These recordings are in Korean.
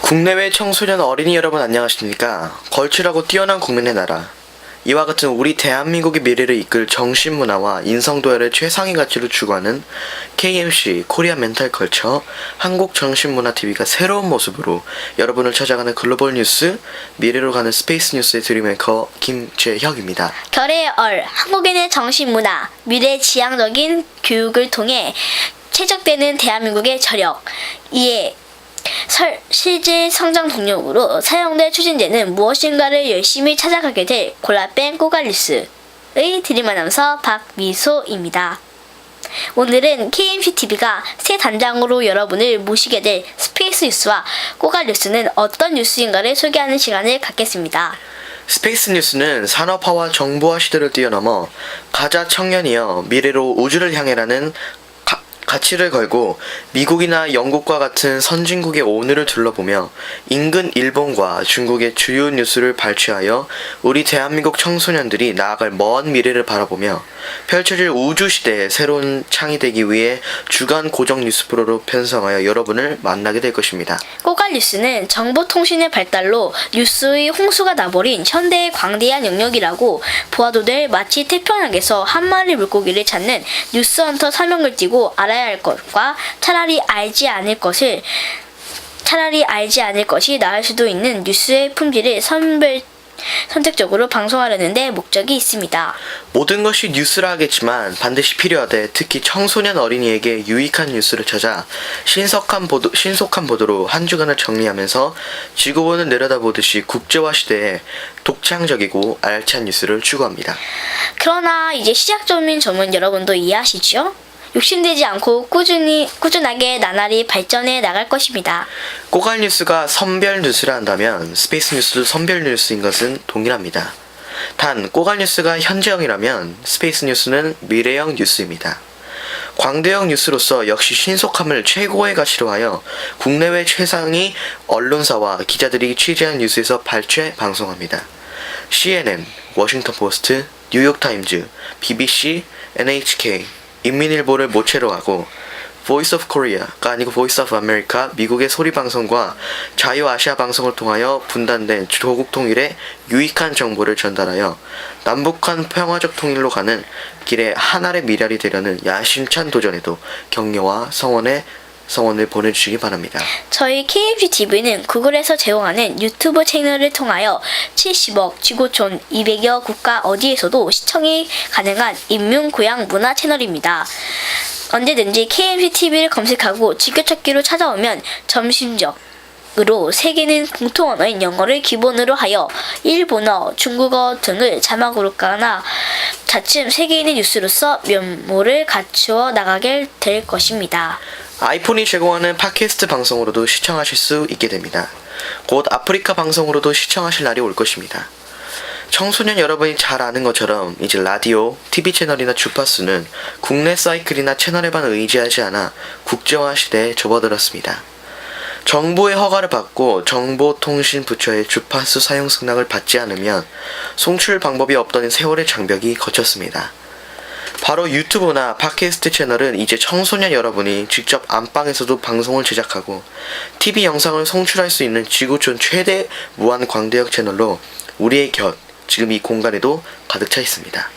국내외 청소년 어린이 여러분 안녕하십니까? 걸출하고 뛰어난 국민의 나라. 이와 같은 우리 대한민국의 미래를 이끌 정신문화와 인성도열의 최상위 가치를 추구하는 KMC 코리아 멘탈 컬처 한국 정신문화TV가 새로운 모습으로 여러분을 찾아가는 글로벌 뉴스, 미래로 가는 스페이스 뉴스의 드림메이커 김재혁입니다. 결의 얼, 한국인의 정신문화, 미래지향적인 교육을 통해 최적되는 대한민국의 저력, 이에 실제 성장 동력으로 사용될 추진제는 무엇인가를 열심히 찾아가게 될 골라뺀 꼬갈뉴스의 드림 아나운서 박미소입니다. 오늘은 KMCTV가 새 단장으로 여러분을 모시게 될 스페이스 뉴스와 꼬갈뉴스는 어떤 뉴스인가를 소개하는 시간을 갖겠습니다. 스페이스 뉴스는 산업화와 정보화 시대를 뛰어넘어 가자 청년이여 미래로 우주를 향해라는 가치를 걸고 미국이나 영국과 같은 선진국의 오늘을 둘러보며 인근 일본과 중국의 주요 뉴스를 발췌하여 우리 대한민국 청소년들이 나아갈 먼 미래를 바라보며 펼쳐질 우주시대의 새로운 창이 되기 위해 주간 고정 뉴스 프로로 편성하여 여러분을 만나게 될 것입니다. 꼬갈뉴스는 정보통신의 발달로 뉴스의 홍수가 나버린 현대의 광대한 영역이라고 보아도 될 마치 태평양에서 한 마리 물고기를 찾는 뉴스헌터 사명을 띠고 알아야 할 것과 차라리 알지 않을 것이 나을 수도 있는 뉴스의 품질을 선택적으로 방송하려는 데 목적이 있습니다. 모든 것이 뉴스라 하겠지만 반드시 필요하되 특히 청소년 어린이에게 유익한 뉴스를 찾아 신속한 보도로 한 주간을 정리하면서 지구본을 내려다보듯이 국제화 시대에 독창적이고 알찬 뉴스를 추구합니다. 그러나 이제 시작점인 점은 여러분도 이해하시죠? 욕심내지 않고 꾸준하게 나날이 발전해 나갈 것입니다. 꼬갈 뉴스가 선별 뉴스라 한다면 스페이스 뉴스도 선별 뉴스인 것은 동일합니다. 단 꼬갈 뉴스가 현재형이라면 스페이스 뉴스는 미래형 뉴스입니다. 광대형 뉴스로서 역시 신속함을 최고의 가치로 하여 국내외 최상위 언론사와 기자들이 취재한 뉴스에서 발췌 방송합니다. CNN, 워싱턴 포스트, 뉴욕타임즈, BBC, NHK, 인민일보를 모체로 하고 Voice of Korea가 아니고 Voice of America 미국의 소리방송과 자유아시아 방송을 통하여 분단된 조국 통일에 유익한 정보를 전달하여 남북한 평화적 통일로 가는 길에 하나의 미랄이 되려는 야심찬 도전에도 격려와 성원을 보내주시기 바랍니다. 저희 KMCTV는 구글에서 제공하는 유튜브 채널을 통하여 70억, 지구촌 200여 국가 어디에서도 시청이 가능한 인문고양 문화 채널입니다. 언제든지 KMCTV를 검색하고 지켜찾기로 찾아오면 점심적으로 세계는 공통 언어인 영어를 기본으로 하여 일본어, 중국어 등을 자막으로 까나 차츰 세계인의 뉴스로서 면모를 갖추어 나가게 될 것입니다. 아이폰이 제공하는 팟캐스트 방송으로도 시청하실 수 있게 됩니다. 곧 아프리카 방송으로도 시청하실 날이 올 것입니다. 청소년 여러분이 잘 아는 것처럼 이제 라디오, TV 채널이나 주파수는 국내 사이클이나 채널에만 의지하지 않아 국제화 시대에 접어들었습니다. 정부의 허가를 받고 정보통신부처의 주파수 사용 승낙을 받지 않으면 송출 방법이 없던 세월의 장벽이 거쳤습니다. 바로 유튜브나 팟캐스트 채널은 이제 청소년 여러분이 직접 안방에서도 방송을 제작하고 TV 영상을 송출할 수 있는 지구촌 최대 무한 광대역 채널로 우리의 지금 이 공간에도 가득 차 있습니다.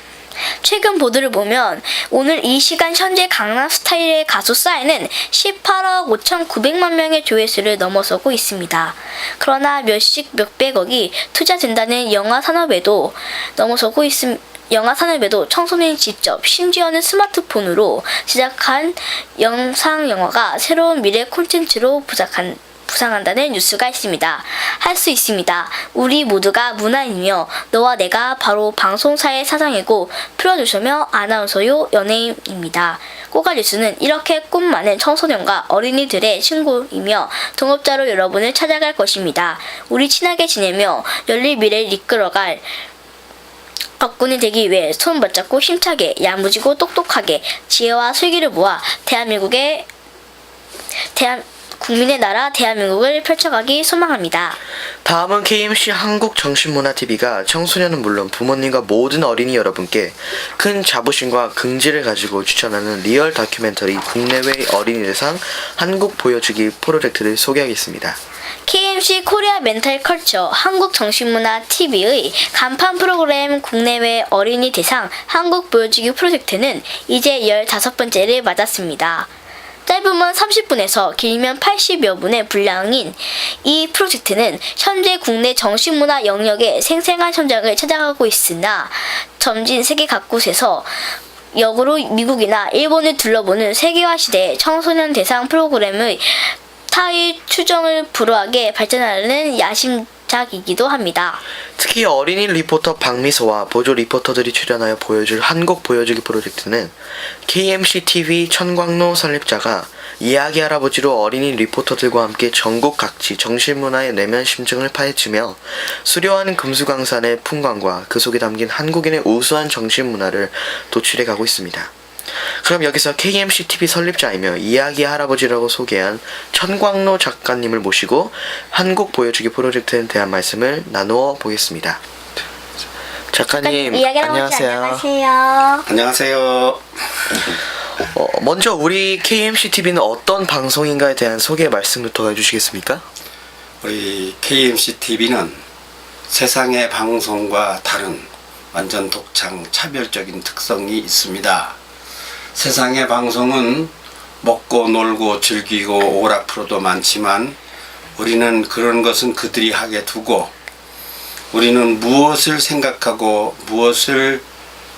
최근 보도를 보면 오늘 이 시간 현재 강남스타일의 가수 싸이는 18억 5,900만 명의 조회수를 넘어서고 있습니다. 그러나 몇백억이 투자된다는 영화 산업에도 청소년이 직접 심지어는 스마트폰으로 제작한 영상영화가 새로운 미래 콘텐츠로 부상한다는 뉴스가 있습니다. 할 수 있습니다. 우리 모두가 문화인이며 너와 내가 바로 방송사의 사장이고 프로듀서며 아나운서요 연예인입니다. 꼬갈뉴스는 이렇게 꿈 많은 청소년과 어린이들의 친구이며 동업자로 여러분을 찾아갈 것입니다. 우리 친하게 지내며 열린 미래를 이끌어갈 덕분이 되기 위해 손 맞잡고 힘차게 야무지고 똑똑하게 지혜와 슬기를 모아 국민의 나라 대한민국을 펼쳐가기 소망합니다. 다음은 KMC 한국정신문화TV가 청소년은 물론 부모님과 모든 어린이 여러분께 큰 자부심과 긍지를 가지고 추천하는 리얼 다큐멘터리 국내외 어린이 대상 한국 보여주기 프로젝트를 소개하겠습니다. KMC 코리아 멘탈 컬처 한국 정신문화 TV의 간판 프로그램 국내외 어린이 대상 한국 보여주기 프로젝트는 이제 15번째를 맞았습니다. 짧으면 30분에서 길면 80여 분의 분량인 이 프로젝트는 현재 국내 정신문화 영역의 생생한 현장을 찾아가고 있으나 점진 세계 각곳에서 역으로 미국이나 일본을 둘러보는 세계화 시대의 청소년 대상 프로그램의 타의 추정을 불허하게 발전하는 야심작이기도 합니다. 특히 어린이 리포터 박미소와 보조 리포터들이 출연하여 보여줄 한국 보여주기 프로젝트는 KMC TV 천광로 설립자가 이야기 할아버지로 어린이 리포터들과 함께 전국 각지 정신문화의 내면 심증을 파헤치며 수려한 금수강산의 풍광과 그 속에 담긴 한국인의 우수한 정신문화를 도출해 가고 있습니다. 그럼 여기서 KMC TV 설립자이며 이야기 할아버지라고 소개한 천광로 작가님을 모시고 한국 보여주기 프로젝트에 대한 말씀을 나누어 보겠습니다. 작가님, 이야기 할아버지 안녕하세요. 안녕하세요. 안녕하세요. 먼저 우리 KMC TV는 어떤 방송인가에 대한 소개 말씀부터 해주시겠습니까? 우리 KMC TV는 세상의 방송과 다른 완전 독창 차별적인 특성이 있습니다. 세상의 방송은 먹고 놀고 즐기고 오락프로도 많지만 우리는 그런 것은 그들이 하게 두고 우리는 무엇을 생각하고 무엇을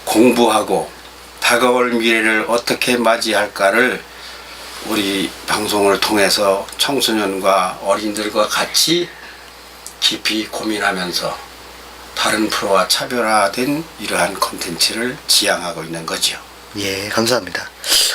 공부하고 다가올 미래를 어떻게 맞이할까를 우리 방송을 통해서 청소년과 어린이들과 같이 깊이 고민하면서 다른 프로와 차별화된 이러한 콘텐츠를 지향하고 있는 거죠. 예, 감사합니다.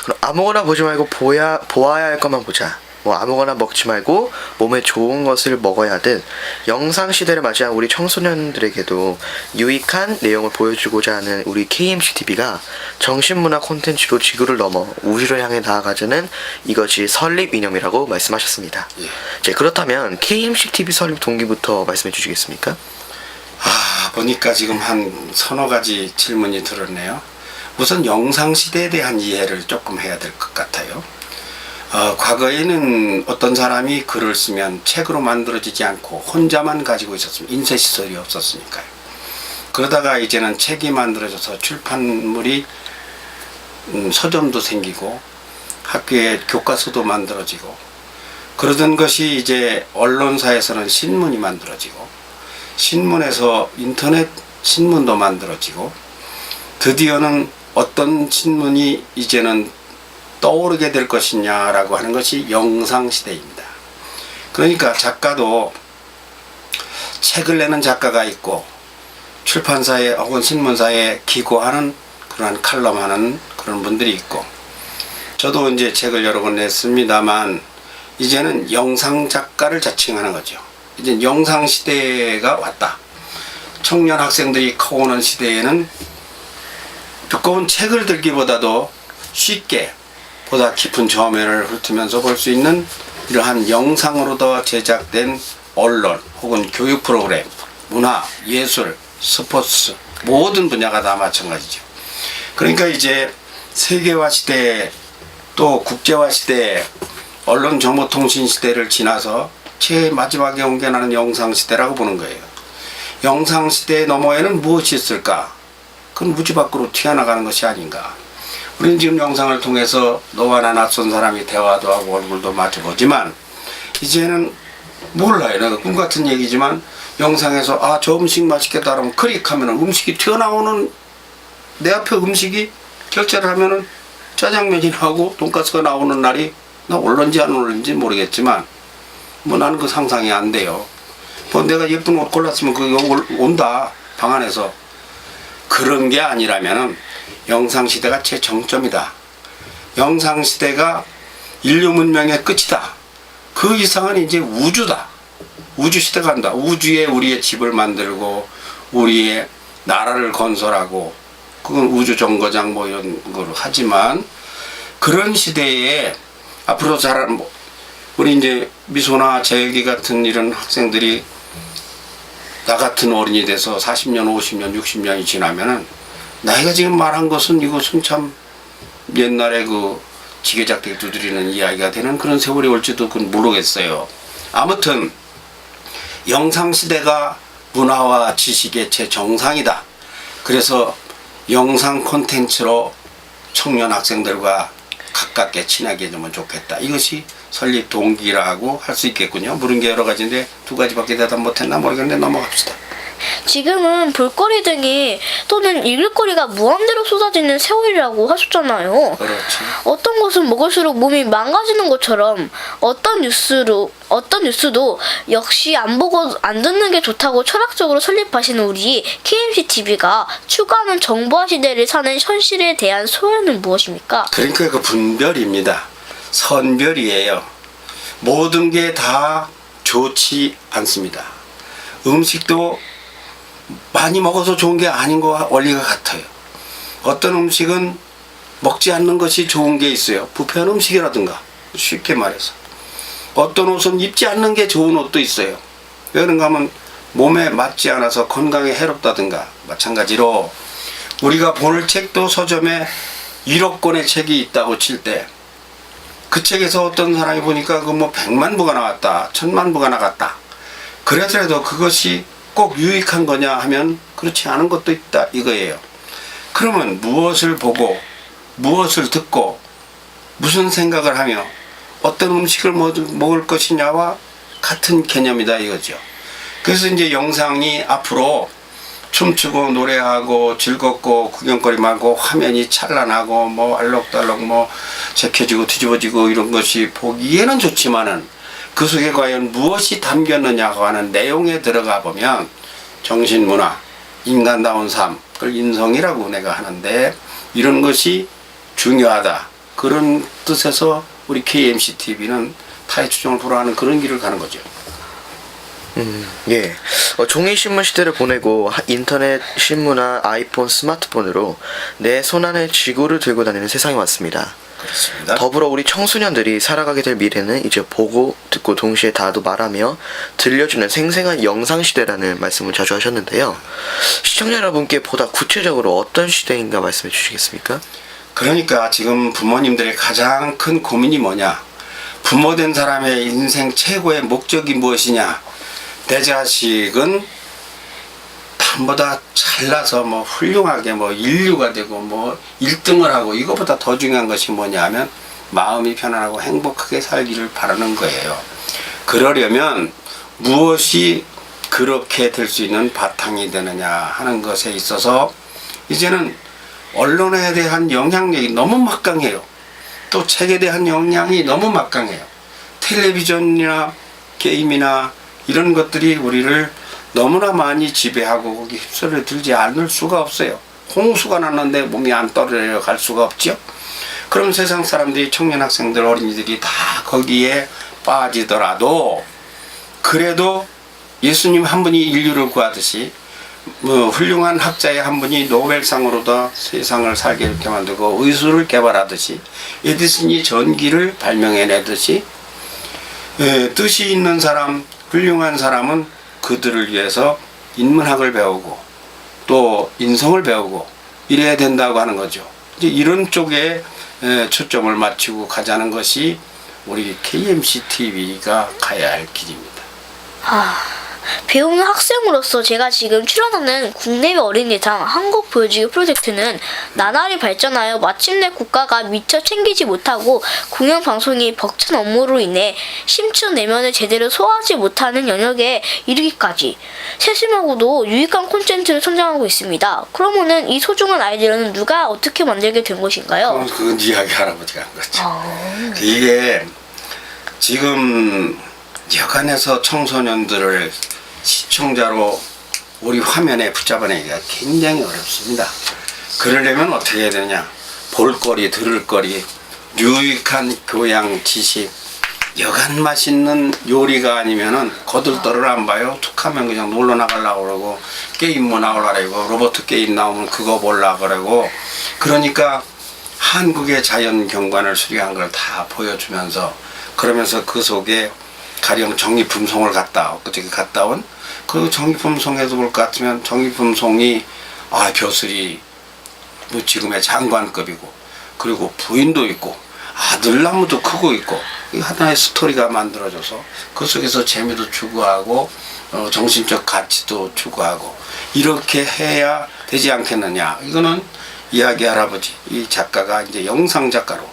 그럼 아무거나 보지 말고 보아야 할 것만 보자. 뭐 아무거나 먹지 말고 몸에 좋은 것을 먹어야 하듯 영상 시대를 맞이한 우리 청소년들에게도 유익한 내용을 보여주고자 하는 우리 KMC TV가 정신문화 콘텐츠로 지구를 넘어 우주를 향해 나아가자는 이것이 설립 이념이라고 말씀하셨습니다. 예. 네, 그렇다면 KMC TV 설립 동기부터 말씀해 주시겠습니까? 보니까 지금 한 서너 가지 질문이 들었네요. 우선 영상 시대에 대한 이해를 조금 해야 될 것 같아요. 과거에는 어떤 사람이 글을 쓰면 책으로 만들어지지 않고 혼자만 가지고 있었으면 인쇄시설이 없었으니까요. 그러다가 이제는 책이 만들어져서 출판물이 서점도 생기고 학교에 교과서도 만들어지고 그러던 것이 이제 언론사에서는 신문이 만들어지고 신문에서 인터넷 신문도 만들어지고 드디어는 어떤 신문이 이제는 떠오르게 될 것이냐라고 하는 것이 영상 시대입니다. 그러니까 작가도 책을 내는 작가가 있고 출판사에 혹은 신문사에 기고하는 그러한 칼럼하는 그런 분들이 있고 저도 이제 책을 여러 권 냈습니다만 이제는 영상 작가를 자칭하는 거죠. 이제 영상 시대가 왔다. 청년 학생들이 커오는 시대에는 두꺼운 책을 들기보다도 쉽게 보다 깊은 저면을 훑으면서 볼 수 있는 이러한 영상으로도 제작된 언론 혹은 교육 프로그램, 문화, 예술, 스포츠 모든 분야가 다 마찬가지죠. 그러니까 이제 세계화 시대 또 국제화 시대 언론 정보통신 시대를 지나서 제일 마지막에 온 게 나는 영상 시대라고 보는 거예요. 영상 시대 너머에는 무엇이 있을까? 그건 무지 밖으로 튀어나가는 것이 아닌가. 우리는 지금 영상을 통해서 너와 나 낯선 사람이 대화도 하고 얼굴도 마주보지만 이제는 몰라요. 내가 꿈 같은 얘기지만 영상에서 저 음식 맛있겠다 하면 클릭하면 음식이 튀어나오는 내 앞에 음식이 결제를 하면은 짜장면이 나오고 돈가스가 나오는 날이 나 올런지 안 올런지 모르겠지만 뭐 나는 그 상상이 안 돼요. 뭐 내가 예쁜 옷 골랐으면 그거 온다 방 안에서. 그런 게 아니라면은 영상 시대가 제 정점이다. 영상 시대가 인류 문명의 끝이다. 그 이상은 이제 우주다. 우주 시대가 간다. 우주에 우리의 집을 만들고 우리의 나라를 건설하고 그건 우주 정거장 뭐 이런 걸 하지만 그런 시대에 앞으로 자란 우리 이제 미소나 재혁이 같은 이런 학생들이 나 같은 어른이 돼서 40년, 50년, 60년이 지나면은 나이가 지금 말한 것은 이것은 참 옛날에 그 지게작대 두드리는 이야기가 되는 그런 세월이 올지도 그건 모르겠어요. 아무튼 영상 시대가 문화와 지식의 최정상이다. 그래서 영상 콘텐츠로 청년 학생들과 가깝게 친하게 되면 좋겠다. 이것이 설립 동기라고 할 수 있겠군요. 물은 게 여러 가지인데 두 가지밖에 대답 못했나 모르겠는데 넘어갑시다. 지금은 볼거리 등이 또는 읽을거리가 무한대로 쏟아지는 세월이라고 하셨잖아요. 그렇지. 어떤 것은 먹을수록 몸이 망가지는 것처럼 어떤 뉴스도 역시 안 보고 안 듣는 게 좋다고 철학적으로 설립하시는 우리 KMC TV가 추구하는 정보화 시대를 사는 현실에 대한 소연은 무엇입니까? 그러니까 그 분별입니다. 선별이에요. 모든 게 다 좋지 않습니다. 음식도 많이 먹어서 좋은 게 아닌 거와 원리가 같아요. 어떤 음식은 먹지 않는 것이 좋은 게 있어요. 부패한 음식이라든가, 쉽게 말해서. 어떤 옷은 입지 않는 게 좋은 옷도 있어요. 왜 그런가 하면 몸에 맞지 않아서 건강에 해롭다든가. 마찬가지로 우리가 볼 책도 서점에 1억 권의 책이 있다고 칠 때 그 책에서 어떤 사람이 보니까 그 뭐 100만 부가 나왔다, 1000만 부가 나갔다. 그래서라도 그것이 꼭 유익한 거냐 하면 그렇지 않은 것도 있다 이거예요. 그러면 무엇을 보고 무엇을 듣고 무슨 생각을 하며 어떤 음식을 먹을 것이냐와 같은 개념이다 이거죠. 그래서 이제 영상이 앞으로 춤추고 노래하고 즐겁고 구경거리 많고 화면이 찬란하고 뭐 알록달록 뭐 제껴지고 뒤집어지고 이런 것이 보기에는 좋지만은 그 속에 과연 무엇이 담겼느냐고 하는 내용에 들어가 보면 정신문화, 인간다운 삶, 그걸 인성이라고 내가 하는데 이런 것이 중요하다. 그런 뜻에서 우리 KMC TV는 타의 추종을 불허하는 그런 길을 가는 거죠. 예. 종이 신문 시대를 보내고 인터넷 신문화, 아이폰, 스마트폰으로 내 손안에 지구를 들고 다니는 세상이 왔습니다. 그렇습니다. 더불어 우리 청소년들이 살아가게 될 미래는 이제 보고 듣고 동시에 다도 말하며 들려주는 생생한 영상 시대라는 말씀을 자주 하셨는데요. 시청자 여러분께 보다 구체적으로 어떤 시대인가 말씀해 주시겠습니까? 그러니까 지금 부모님들의 가장 큰 고민이 뭐냐? 부모된 사람의 인생 최고의 목적이 무엇이냐? 내 자식은 남보다 잘나서 뭐 훌륭하게 뭐 인류가 되고 뭐 1등을 하고 이거보다 더 중요한 것이 뭐냐 하면 마음이 편안하고 행복하게 살기를 바라는 거예요. 그러려면 무엇이 그렇게 될 수 있는 바탕이 되느냐 하는 것에 있어서 이제는 언론에 대한 영향력이 너무 막강해요. 또 책에 대한 영향이 너무 막강해요. 텔레비전이나 게임이나 이런 것들이 우리를 너무나 많이 지배하고 거기 휩쓸려 들지 않을 수가 없어요. 홍수가 났는데 몸이 안 떨어져 수가 없죠. 그럼 세상 사람들이 청년 학생들 어린이들이 다 거기에 빠지더라도 그래도 예수님 한 분이 인류를 구하듯이 뭐 훌륭한 학자의 한 분이 노벨상으로도 세상을 살게 이렇게 만들고 의술을 개발하듯이 에디슨이 전기를 발명해내듯이 뜻이 있는 사람 훌륭한 사람은 그들을 위해서 인문학을 배우고 또 인성을 배우고 이래야 된다고 하는 거죠. 이제 이런 쪽에 초점을 맞추고 가자는 것이 우리 KMC TV가 가야 할 길입니다. 배우는 학생으로서 제가 지금 출연하는 국내외 어린이상 한국 보여주기 프로젝트는 나날이 발전하여 마침내 국가가 미처 챙기지 못하고 공영방송이 벅찬 업무로 인해 심층 내면을 제대로 소화하지 못하는 영역에 이르기까지 세심하고도 유익한 콘텐츠를 성장하고 있습니다. 그러면은 이 소중한 아이디어는 누가 어떻게 만들게 된 것인가요? 그건 이야기 할아버지가 한 거죠. 이게 지금 여간에서 청소년들을 시청자로 우리 화면에 붙잡아내기가 굉장히 어렵습니다. 그러려면 어떻게 해야 되느냐? 볼거리, 들을거리, 유익한 교양 지식, 여간 맛있는 요리가 아니면은 거들떠를 안 봐요. 툭하면 그냥 놀러 나가려고 그러고 게임 뭐 나오려고 그러고 로봇 게임 나오면 그거 보려고 그러고 그러니까 한국의 자연 경관을 수리한 걸 다 보여주면서 그러면서 그 속에 가령 정리품송을 어떻게 갔다 온 그 정리품송에도 볼 것 같으면 정리품송이 벼슬이 뭐 지금의 장관급이고 그리고 부인도 있고 아들 나무도 크고 있고 이 하나의 스토리가 만들어져서 그 속에서 재미도 추구하고 정신적 가치도 추구하고 이렇게 해야 되지 않겠느냐. 이거는 이야기 할아버지 이 작가가 이제 영상 작가로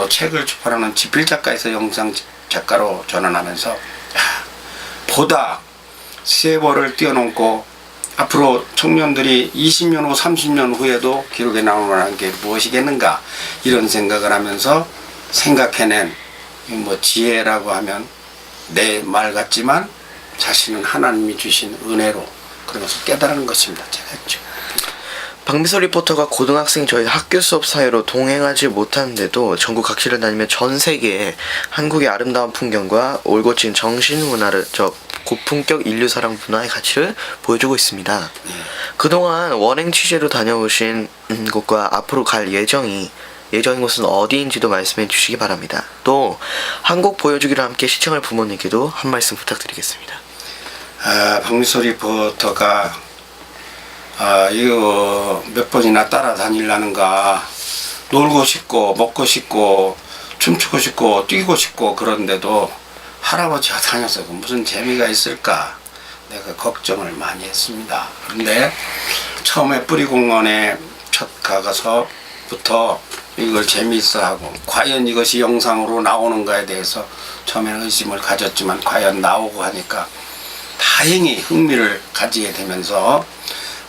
책을 출판하는 지필 작가에서 영상 작가로 전환하면서 보다 세월을 뛰어넘고 앞으로 청년들이 20년 후 30년 후에도 기록에 남을 만한 게 무엇이겠는가 이런 생각을 하면서 생각해낸 뭐 지혜라고 하면 내 말 같지만 자신은 하나님이 주신 은혜로 그러면서 깨달은 것입니다. 제가 했죠. 박미서 리포터가 고등학생 저희 학교 수업 사이로 동행하지 못하는데도 전국 각지를 다니며 전 세계에 한국의 아름다운 풍경과 올곧은 정신문화를 고품격 인류사랑 문화의 가치를 보여주고 있습니다. 그동안 원행 취재로 다녀오신 곳과 앞으로 갈 예정인 곳은 어디인지도 말씀해 주시기 바랍니다. 또 한국 보여주기를 함께 시청할 부모님께도 한 말씀 부탁드리겠습니다. 박미서 리포터가 이거 몇 번이나 따라다니려는가 놀고 싶고 먹고 싶고 춤추고 싶고 뛰고 싶고 그런데도 할아버지가 다녀서 무슨 재미가 있을까 내가 걱정을 많이 했습니다. 그런데 처음에 뿌리공원에 첫 가서부터 이걸 재미있어 하고 과연 이것이 영상으로 나오는가에 대해서 처음에는 의심을 가졌지만 과연 나오고 하니까 다행히 흥미를 가지게 되면서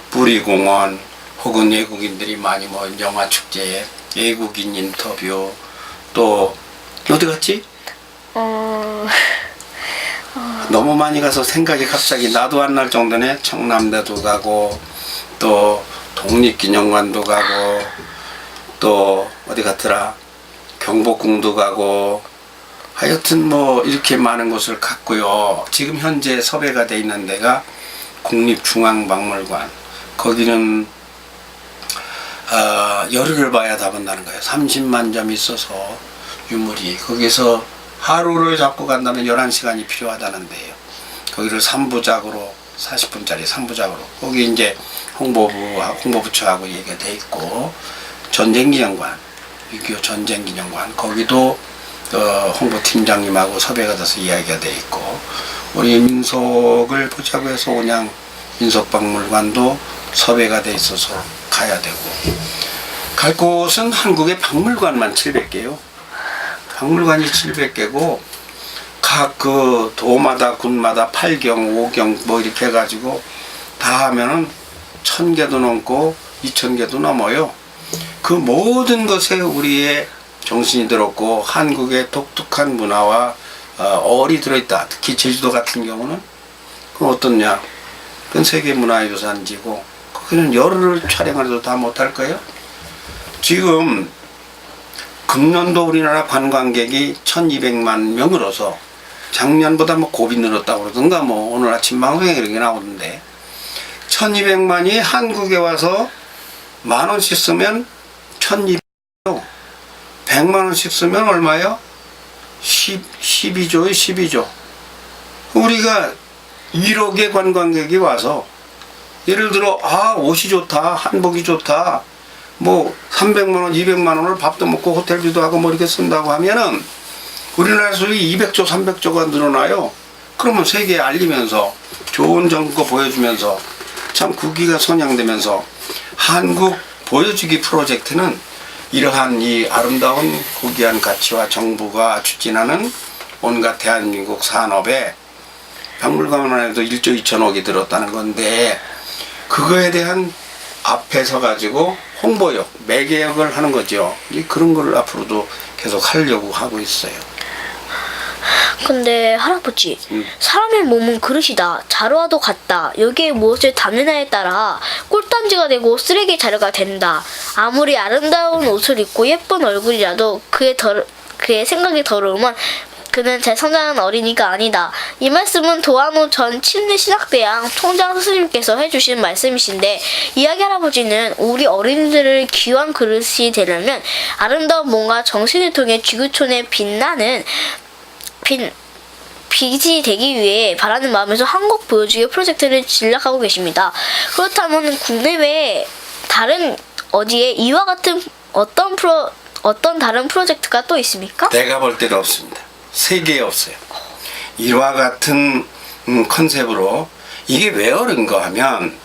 뿌리공원 혹은 외국인들이 많이 모인 영화축제에 외국인 인터뷰 또 어디 갔지? 너무 많이 가서 생각이 갑자기 나도 안 날 정도네. 청남대도 가고 또 독립기념관도 가고 또 어디 갔더라 경복궁도 가고 하여튼 뭐 이렇게 많은 곳을 갔고요. 지금 현재 섭외가 돼 있는 데가 국립중앙박물관. 거기는 열흘을 봐야 다 본다는 거예요. 30만 점 있어서 유물이 거기서 하루를 잡고 간다면 11시간이 필요하다는데요. 거기를 3부작으로 40분짜리 3부작으로 거기 이제 홍보부처하고 얘기가 돼 있고 전쟁기념관 6.25 전쟁기념관 거기도 홍보팀장님하고 섭외가 돼서 이야기가 돼 있고 우리 민속을 보자고 해서 그냥 민속박물관도 섭외가 돼 있어서 가야 되고 갈 곳은 한국의 박물관만 700개요. 박물관이 700개고 각 그 도마다 군마다 8경, 5경 뭐 이렇게 해가지고 다 하면은 1000개도 넘고 2000개도 넘어요. 그 모든 것에 우리의 정신이 들었고 한국의 독특한 문화와 얼이 들어있다. 특히 제주도 같은 경우는 그건 어떻냐? 그건 세계문화유산지고 거기는 열흘을 촬영을 해도 다 못할 거예요. 지금 금년도 우리나라 관광객이 1200만 명으로서 작년보다 뭐 곱이 늘었다고 그러던가 뭐 오늘 아침 방송에 이런 게 나오는데 1200만이 한국에 와서 10,000원씩 쓰면 1200조 100만원씩 쓰면 얼마요? 12조요 12조 우리가 1억의 관광객이 와서 예를 들어 옷이 좋다 한복이 좋다 뭐 300만원 200만원을 밥도 먹고 호텔비도 하고 뭐 이렇게 쓴다고 하면은 우리나라 수입이 200조 300조가 늘어나요. 그러면 세계에 알리면서 좋은 정보 보여주면서 참 국기가 선양되면서 한국 보여주기 프로젝트는 이러한 이 아름다운 고귀한 가치와 정부가 추진하는 온갖 대한민국 산업에 박물관만 해도 1조 2천억이 들었다는 건데 그거에 대한 앞에 서 가지고 홍보역, 매개역을 하는 거죠. 그런 걸 앞으로도 계속 하려고 하고 있어요. 근데 할아버지, 사람의 몸은 그릇이다. 자루와도 같다. 여기에 무엇을 담느냐에 따라 꿀단지가 되고 쓰레기 자루가 된다. 아무리 아름다운 옷을 입고 예쁜 얼굴이라도 그의 생각이 더러우면 그는 잘 성장한 어린이가 아니다. 이 말씀은 도한호 전 침례신학대학 총장 스님께서 해주신 말씀이신데 이야기 할아버지는 우리 어린이들을 귀한 그릇이 되려면 아름다운 몸과 정신을 통해 지구촌에 빛이 되기 위해 바라는 마음에서 한국 보여주기 프로젝트를 진략하고 계십니다. 그렇다면 국내외 다른 어디에 이와 같은 어떤 다른 프로젝트가 또 있습니까? 내가 볼 때는 없습니다. 세계에 없어요. 이와 같은 컨셉으로 이게 왜 어려운가 하면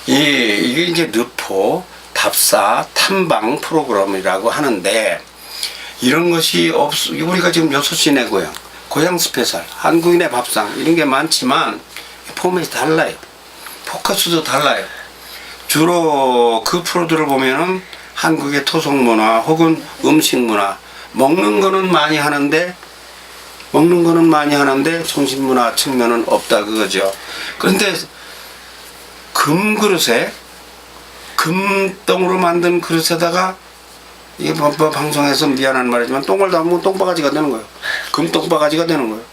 이게 이제 르포, 답사, 탐방 프로그램이라고 하는데 이런 것이 우리가 지금 6시내 고향 스페셜, 한국인의 밥상 이런 게 많지만 포맷이 달라요. 포커스도 달라요. 주로 그 프로들을 보면은 한국의 토속 문화 혹은 음식 문화 먹는 거는 많이 하는데 정신문화 측면은 없다 그거죠. 그런데 금그릇에 금똥으로 만든 그릇에다가 이게 방송에서 미안한 말이지만 똥을 담으면 똥바가지가 되는 거예요. 금똥바가지가 되는 거예요.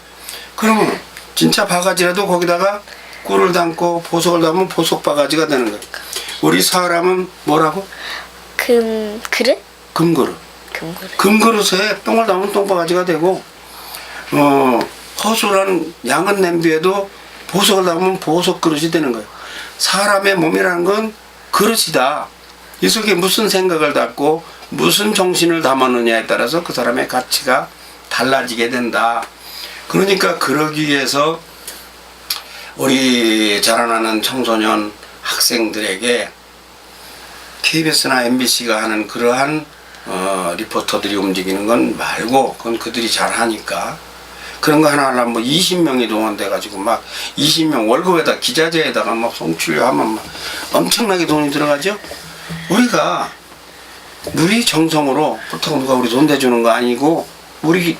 그러면 진짜 바가지라도 거기다가 꿀을 담고 보석을 담으면 보석바가지가 되는 거예요. 우리 사람은 뭐라고? 그릇? 금그릇. 금그릇에 똥을 담으면 똥바가지가 되고 허술한 양은 냄비에도 보석을 담으면 보석 그릇이 되는 거예요. 사람의 몸이라는 건 그릇이다. 이 속에 무슨 생각을 담고 무슨 정신을 담았느냐에 따라서 그 사람의 가치가 달라지게 된다. 그러니까 그러기 위해서 우리 자라나는 청소년 학생들에게 KBS나 MBC가 하는 그러한 리포터들이 움직이는 건 말고 그건 그들이 잘하니까 그런 거 하나 하려면 뭐 20명이 동원돼가지고 막 20명 월급에다 기자재에다가 막 송출하면 막 엄청나게 돈이 들어가죠. 우리가 우리 정성으로 보통 누가 우리 돈 대주는 거 아니고 우리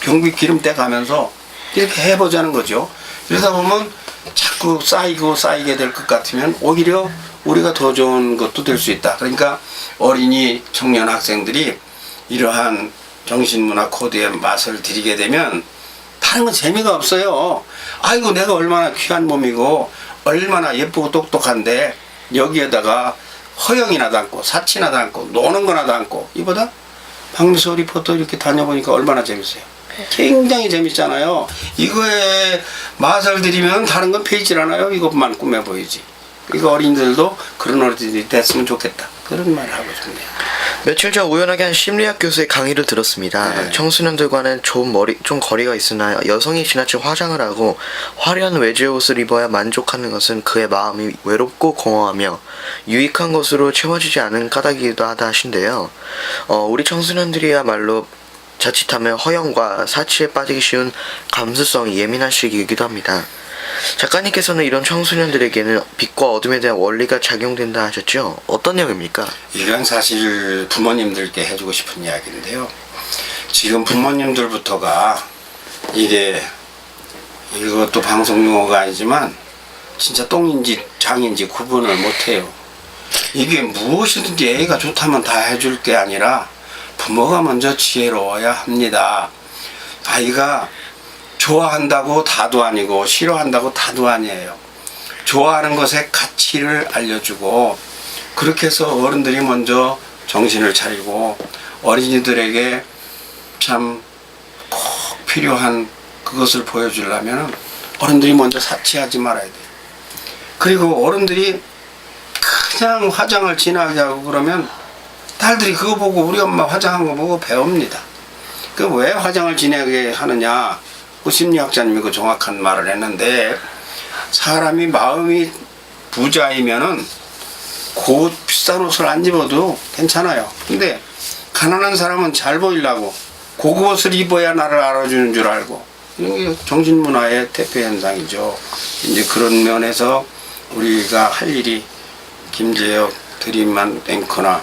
경비 기름때 가면서 이렇게 해보자는 거죠. 이러다 보면 자꾸 쌓이게 될 것 같으면 오히려 우리가 더 좋은 것도 될 수 있다. 그러니까 어린이 청년 학생들이 이러한 정신문화 코드의 맛을 들이게 되면 다른 건 재미가 없어요. 아이고 내가 얼마나 귀한 몸이고 얼마나 예쁘고 똑똑한데 여기에다가 허영이나 담고 사치나 담고 노는 거나 담고 이보다 박미서 리포터 이렇게 다녀보니까 얼마나 재밌어요. 굉장히 재밌잖아요. 이거에 맛을 들이면 다른 건 페이질 않아요. 이것만 꾸며 보이지. 이거 어린이들도 그런 어린이들이 됐으면 좋겠다. 그런 말을 하고 싶네요. 며칠 전 우연하게 한 심리학 교수의 강의를 들었습니다. 네. 청소년들과는 좀 거리가 있으나 여성이 지나친 화장을 하고 화려한 외제 옷을 입어야 만족하는 것은 그의 마음이 외롭고 공허하며 유익한 것으로 채워지지 않은 까닭이기도 하다 하신데요. 우리 청소년들이야말로 자칫하면 허영과 사치에 빠지기 쉬운 감수성이 예민한 시기이기도 합니다. 작가님께서는 이런 청소년들에게는 빛과 어둠에 대한 원리가 작용된다 하셨죠? 어떤 내용입니까? 이건 사실 부모님들께 해주고 싶은 이야기인데요. 지금 부모님들부터가 이것도 방송 용어가 아니지만 진짜 똥인지 장인지 구분을 못해요. 이게 무엇이든지 애가 좋다면 다 해줄 게 아니라 부모가 먼저 지혜로워야 합니다. 아이가 좋아한다고 다도 아니고 싫어한다고 다도 아니에요. 좋아하는 것의 가치를 알려주고 그렇게 해서 어른들이 먼저 정신을 차리고 어린이들에게 참 꼭 필요한 그것을 보여주려면 어른들이 먼저 사치하지 말아야 돼요. 그리고 어른들이 그냥 화장을 진하게 하고 그러면 딸들이 그거 보고 우리 엄마 화장한 거 보고 배웁니다. 그 왜 화장을 진하게 하느냐? 그 심리학자님이 그 정확한 말을 했는데 사람이 마음이 부자이면은 곧 비싼 옷을 안 입어도 괜찮아요. 근데 가난한 사람은 잘 보이려고 고급 옷을 입어야 나를 알아주는 줄 알고 이게 정신문화의 대표 현상이죠. 이제 그런 면에서 우리가 할 일이 김재혁 드림한 앵커나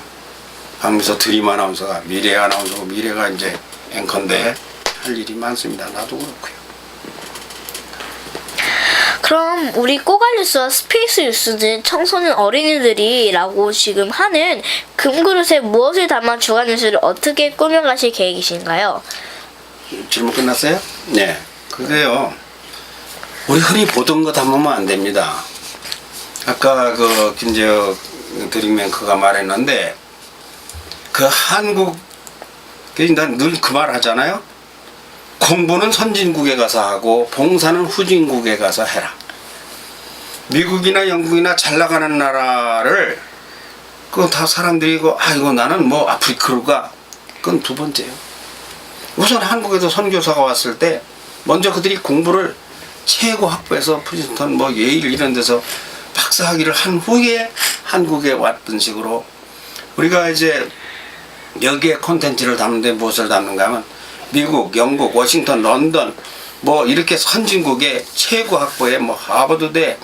박미서 드림 아나운서가 미래 아나운서고 미래가 이제 앵커인데 할 일이 많습니다. 나도 그렇고요. 그럼 우리 꼬갈뉴스와 스페이스 뉴스는 청소년 어린이들이라고 지금 하는 금그릇에 무엇을 담아 주간뉴스를 어떻게 꾸며가실 계획이신가요? 질문 끝났어요? 네. 그게요. 우리 흔히 보던 거 담으면 안 됩니다. 아까 그 김재혁 드림 앵커가 말했는데 그 한국 난 늘 그 말 하잖아요. 공부는 선진국에 가서 하고 봉사는 후진국에 가서 해라. 미국이나 영국이나 잘 나가는 나라를 그 다 사람들이 이거 나는 뭐 아프리카로 가 그건 두 번째요. 우선 한국에서 선교사가 왔을 때 먼저 그들이 공부를 최고 학부에서 프린스턴 뭐 예일 이런 데서 박사학위를 한 후에 한국에 왔던 식으로 우리가 이제 여기에 콘텐츠를 담는데 무엇을 담는가 하면 미국, 영국, 워싱턴, 런던 뭐 이렇게 선진국의 최고 학부에 뭐 하버드대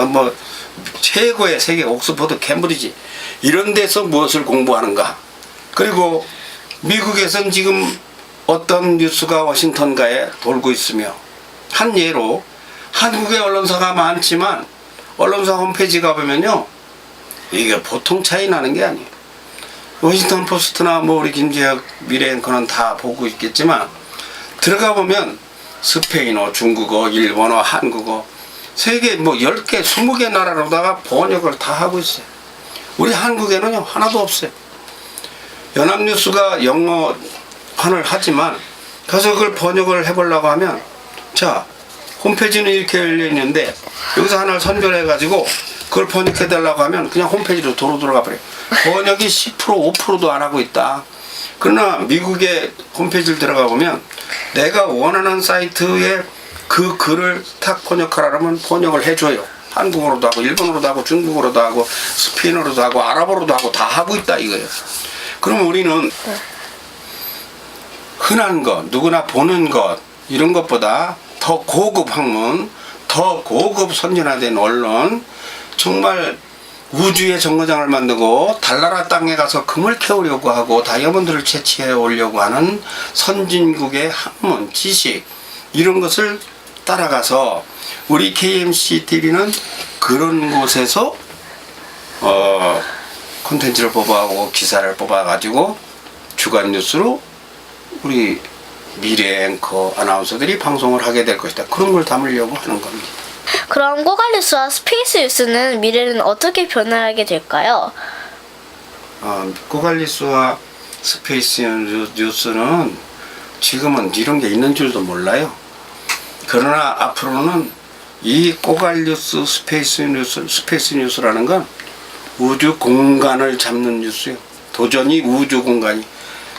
뭐 최고의 세계 옥스퍼드, 캠브리지 이런 데서 무엇을 공부하는가. 그리고 미국에선 지금 어떤 뉴스가 워싱턴가에 돌고 있으며 한 예로 한국의 언론사가 많지만 언론사 홈페이지 가보면요 이게 보통 차이 나는 게 아니에요. 워싱턴 포스트나 뭐 우리 김재혁 미래 앵커는 다 보고 있겠지만 들어가 보면 스페인어, 중국어, 일본어, 한국어 세계 뭐 10개, 20개 나라로다가 번역을 다 하고 있어요. 우리 한국에는요 하나도 없어요. 연합뉴스가 영어판을 하지만 가서 그걸 번역을 해보려고 하면 자 홈페이지는 이렇게 열려있는데 여기서 하나를 선별해가지고 그걸 번역해달라고 하면 그냥 홈페이지로 도로 들어가 버려요. 번역이 10% 5%도 안 하고 있다. 그러나 미국의 홈페이지를 들어가 보면 내가 원하는 사이트에 그 글을 탁 번역하라면 번역을 해줘요. 한국어로도 하고 일본어로도 하고 중국어로도 하고 스페인어로도 하고 아랍어로도 하고 다 하고 있다 이거예요. 그럼 우리는 흔한 것, 누구나 보는 것 이런 것보다 더 고급 학문, 더 고급 선진화된 언론, 정말 우주의 정거장을 만들고 달나라 땅에 가서 금을 캐오려고 하고 다이아몬드를 채취해 오려고 하는 선진국의 학문, 지식 이런 것을 따라가서 우리 KMC TV는 그런 곳에서 콘텐츠를 뽑아오고 기사를 뽑아가지고 주간 뉴스로 우리 미래 앵커 아나운서들이 방송을 하게 될 것이다. 그런 걸 담으려고 하는 겁니다. 그럼 꼬갈뉴스와 스페이스 뉴스는 미래는 어떻게 변화하게 될까요? 꼬갈뉴스와 스페이스 뉴스는 지금은 이런 게 있는 줄도 몰라요. 그러나 앞으로는 이 꼬갈뉴스, 스페이스 뉴스라는 건 우주 공간을 잡는 뉴스예요. 도전이 우주 공간이.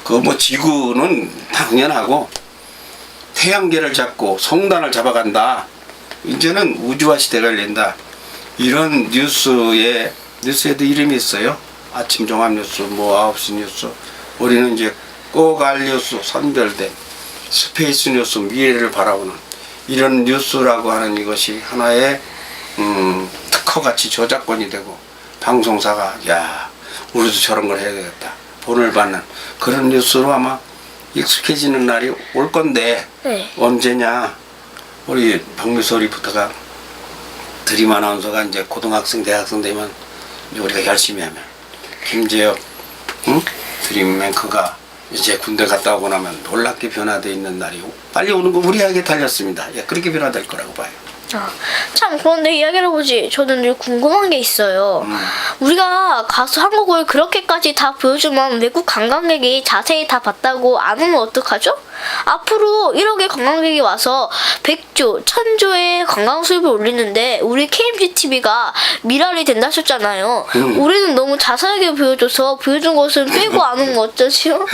그 뭐 지구는 당연하고 태양계를 잡고 성단을 잡아간다. 이제는 우주화 시대가 열린다. 이런 뉴스에도 이름이 있어요. 아침 종합 뉴스, 뭐 9시 뉴스. 우리는 이제 꼬갈뉴스, 선별된 스페이스 뉴스, 미래를 바라보는 이런 뉴스라고 하는 이것이 하나의 특허같이 저작권이 되고 방송사가 야 우리도 저런 걸 해야 되겠다. 본을 받는 그런 뉴스로 아마 익숙해지는 날이 올 건데 네. 언제냐. 우리 박미소 리포터가 드림 아나운서가 이제 고등학생 대학생 되면 이제 우리가 열심히 하면 김재혁 드림 앵커가 이제 군대 갔다 오고 나면 놀랍게 변화되어 있는 날이 빨리 오는 거 우리에게 달렸습니다. 예, 그렇게 변화될 거라고 봐요. 참 그런데 이야기를 해보지 저는 늘 궁금한 게 있어요. 우리가 가서 한국을 그렇게까지 다 보여주면 외국 관광객이 자세히 다 봤다고 안 오면 어떡하죠? 앞으로 1억의 관광객이 와서 100조, 1000조의 관광 수입을 올리는데 우리 KMCTV가 미랄이 된다 하셨잖아요. 우리는 너무 자세하게 보여줘서 보여준 것은 빼고 안 오면 어쩌지요?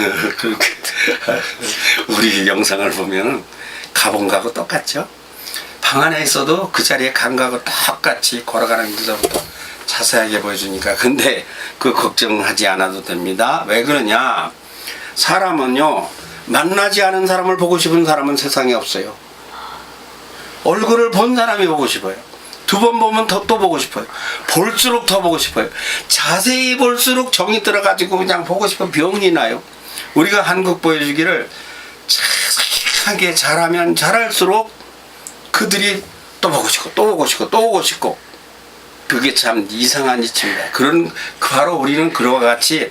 우리 영상을 보면 가본 거하고 똑같죠? 방 안에 있어도 그 자리에 간 거하고 똑같이 걸어가는 데서부터 자세하게 보여주니까. 근데 그 걱정하지 않아도 됩니다. 왜 그러냐? 사람은요 만나지 않은 사람을 보고 싶은 사람은 세상에 없어요. 얼굴을 본 사람이 보고 싶어요. 두 번 보면 또 보고 싶어요. 볼수록 더 보고 싶어요. 자세히 볼수록 정이 들어가지고 그냥 보고 싶은 병이 나요. 우리가 한국 보여주기를 자세하게 잘하면 잘할수록 그들이 또 보고 싶고 또 보고 싶고 또 보고 싶고 그게 참 이상한 이치입니다. 바로 우리는 그와 같이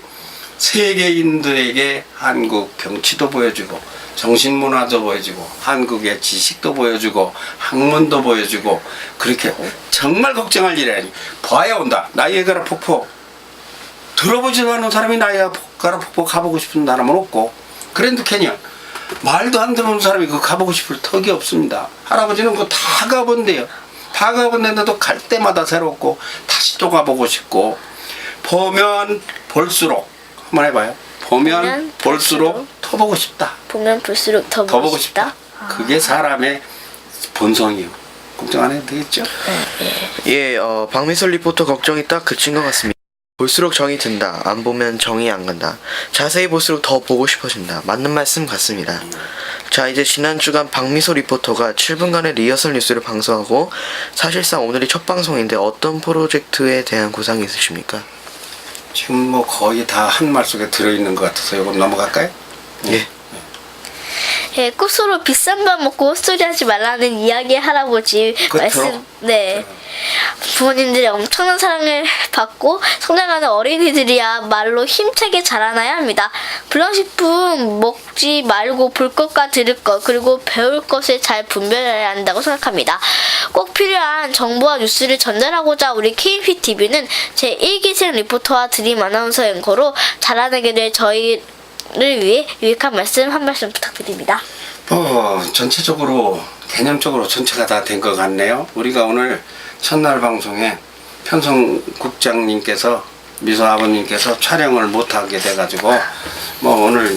세계인들에게 한국 경치도 보여주고 정신문화도 보여주고 한국의 지식도 보여주고 학문도 보여주고 그렇게 정말 걱정할 일이 아니. 봐야 온다. 나이아가라 폭포 들어보지도 않은 사람이 나이아가라 폭포 가보고 싶은 사람은 없고 그랜드 캐니언 말도 안 들어본 사람이 그거 가보고 싶을 턱이 없습니다. 할아버지는 그거 다 가본대요. 다 가본데도 갈 때마다 새롭고 다시 또 가보고 싶고 보면 볼수록 한번 해봐요. 보면 볼수록 더 보고 싶다. 보면 볼수록 더 더 보고 보고 싶다. 그게 사람의 본성이요. 걱정 안 해도 되겠죠? 예, 박미솔 리포터 걱정이 딱 그친 것 같습니다. 볼수록 정이 든다. 안 보면 정이 안 간다. 자세히 볼수록 더 보고 싶어진다. 맞는 말씀 같습니다. 자, 이제 지난 주간 박미솔 리포터가 7분간의 리허설 뉴스를 방송하고 사실상 오늘이 첫 방송인데 어떤 프로젝트에 대한 구상이 있으십니까? 지금 뭐 거의 다 한 말 속에 들어있는 것 같아서 이건 넘어갈까요? 예. 예, 꽃으로 비싼 밥 먹고 헛소리하지 말라는 이야기 할아버지 말씀. 네. 부모님들의 엄청난 사랑을 받고 성장하는 어린이들이야말로 힘차게 자라나야 합니다. 불량식품 먹지 말고 볼 것과 들을 것 그리고 배울 것을 잘 분별해야 한다고 생각합니다. 꼭 필요한 정보와 뉴스를 전달하고자 우리 KPTV는 제1기생 리포터와 드림 아나운서 앵커로 자라나게 될 저희를 위해 유익한 말씀 한 말씀 부탁드립니다. 전체적으로 개념적으로 전체가 다 된 것 같네요. 우리가 오늘 첫날 방송에 편성 국장님께서 미소 아버님께서 촬영을 못하게 돼가지고 뭐 오늘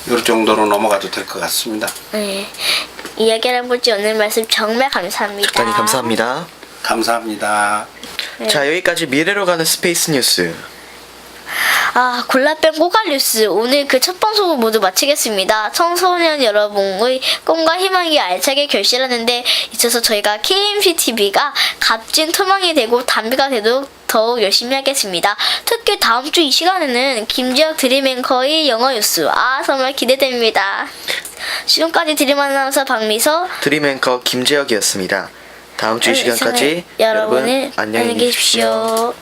이 정도로 넘어가도 될 것 같습니다. 네. 이야기 할아버지 오늘 말씀 정말 감사합니다. 작가님 감사합니다. 감사합니다. 자, 여기까지 미래로 가는 스페이스 뉴스. 골라 뺀 꼬갈 뉴스 오늘 그 첫 방송을 모두 마치겠습니다. 청소년 여러분의 꿈과 희망이 알차게 결실하는데 있어서 저희가 KMCTV가 값진 토망이 되고 담비가 되도록 더욱 열심히 하겠습니다. 특히 다음 주 이 시간에는 김지혁 드림 앵커의 영어 뉴스 정말 기대됩니다. 지금까지 드림 아나운서 박미서 드림 앵커 김재혁이었습니다. 다음 주 이 시간까지 여러분 안녕히 계십시오.